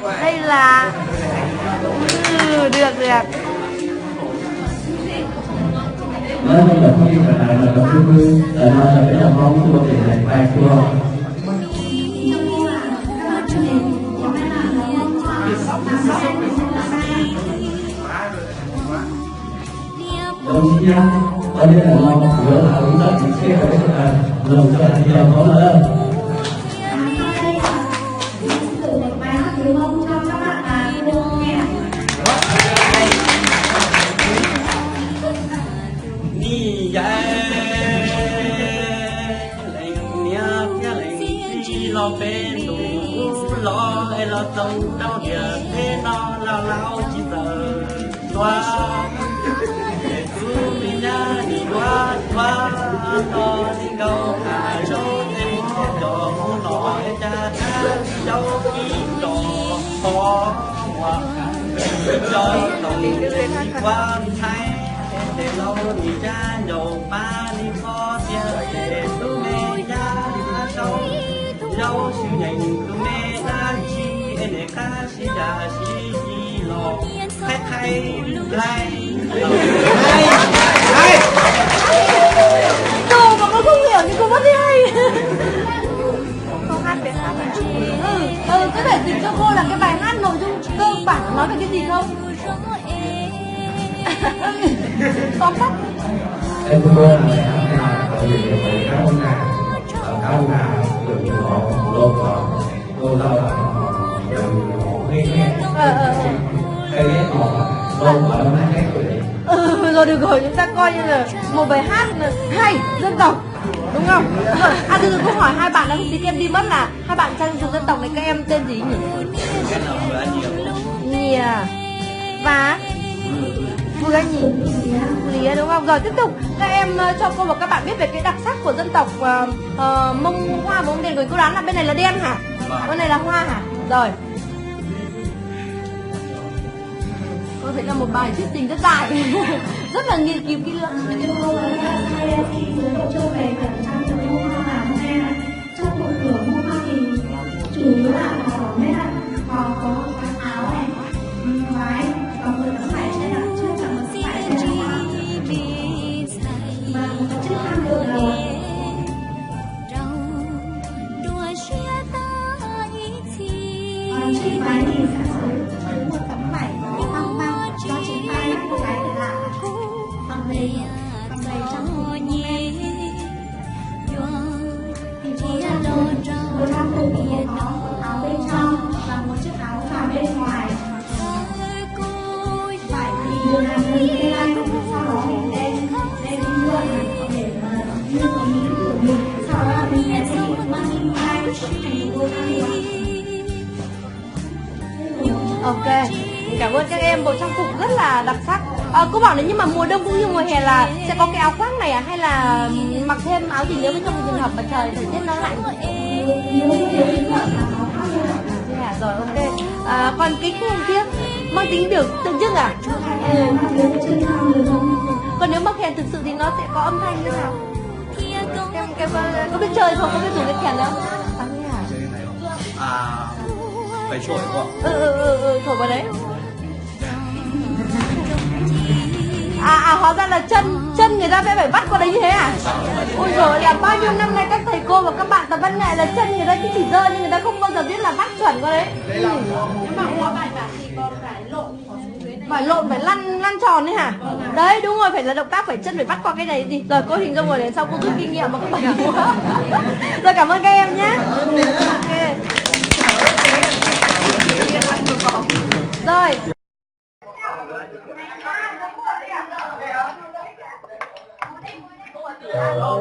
đẹp. Đây là được. Nói chung là không đi trở lại là đầu tư là nó là cái mong của tiền này bài của đồng chí nha, ở đây là lo vừa là cũng là những cái là lòng cho anh em có là lo bên đủ lo hay lo tông đau địa thế nó lao chỉ giờ loa để cứ đi nha đi qua nó đi đâu cả chỗ em đồ nói cha cháu kim đồ khó hoặc cho lòng quan thái để lâu đi cha dầu ba đi khó tiền để tôi mê cha đi ra đâu lâu siêu nhanh cứ mê ta chi để ca sĩ đà sĩ chi lò hay lại Đồ mà con không hiểu nhưng cô vẫn thấy hay. Không hát Việt Nam à? Có thể dịch cho cô là cái bài hát nội dung cơ bản nói về cái gì không? Tóm tắt. em cô là bởi vì các ông nào được họ lột cô lao là nghe cái họ lột vào nó hát rồi Rồi được rồi, chúng ta coi như là một bài hát hay dân tộc, đúng không? Từ câu hỏi hai bạn đã không tí em đi mất là hai bạn trang phục dân tộc này các em tên gì nhỉ? Nhìa và Vừa nhỉ? Lía đúng không? Rồi tiếp tục các em cho cô và các bạn biết về cái đặc sắc của dân tộc Mông Hoa và Mông Đen. Rồi cô đoán là bên này là đen hả? Bên này là hoa hả? Rồi. Cô thấy là một bài thuyết trình rất dài. Rất là nghiên cứu kỹ lưỡng. Trong bộ cửa Mông Hoa thì chủ yếu là họ mới là họ có áo này, váy và một tấm vải đây là trước là một tấm vải đây là hoa và một cái chiếc khăn đội đầu. Chiếc váy thì sẽ sử dụng một tấm vải băng băng do chính tay cô gái tự làm bằng giày trong một mét. Thì cô ra một trang phục có áo bên trong và một chiếc áo vào bên ngoài. Vải thì được làm từ cây lai, sau đó mình đem đi nhuộm để như có ý của mình. Sau đó mình sẽ dùng mang đi lai thành một bộ Ok, cảm ơn các em, bộ trang phục rất là đặc sắc. Cô bảo nếu như mà mùa đông cũng như mùa hè là sẽ có cái áo khoác này à? Hay là mặc thêm áo gì nếu trong trường hợp mà trời thời tiết nó lạnh? Rồi ok. Còn cái khung kia mang tính biểu tượng trưng à? Còn nếu mặc kèn thực sự thì nó sẽ có âm thanh như nào? Em có biết chơi không? Có biết dùng cái kèn không? phải trội không? Thổi vào đấy. Hóa ra là chân người ta sẽ phải bắt qua đấy như thế à? Ôi giời, là bao nhiêu năm nay các thầy cô và các bạn tập văn nghệ là chân người ta chỉ dơ nhưng người ta không bao giờ biết là bắt chuẩn qua đấy. Nếu mà hóa bài bản thì còn phải lộn, phải lăn tròn đấy hả? Đấy đúng rồi, phải là động tác phải chân phải bắt qua cái này gì. Rồi cô hình dung rồi, để sau cô rút kinh nghiệm mà các bạn múa. Rồi cảm ơn các em nhé. Rồi. Hello.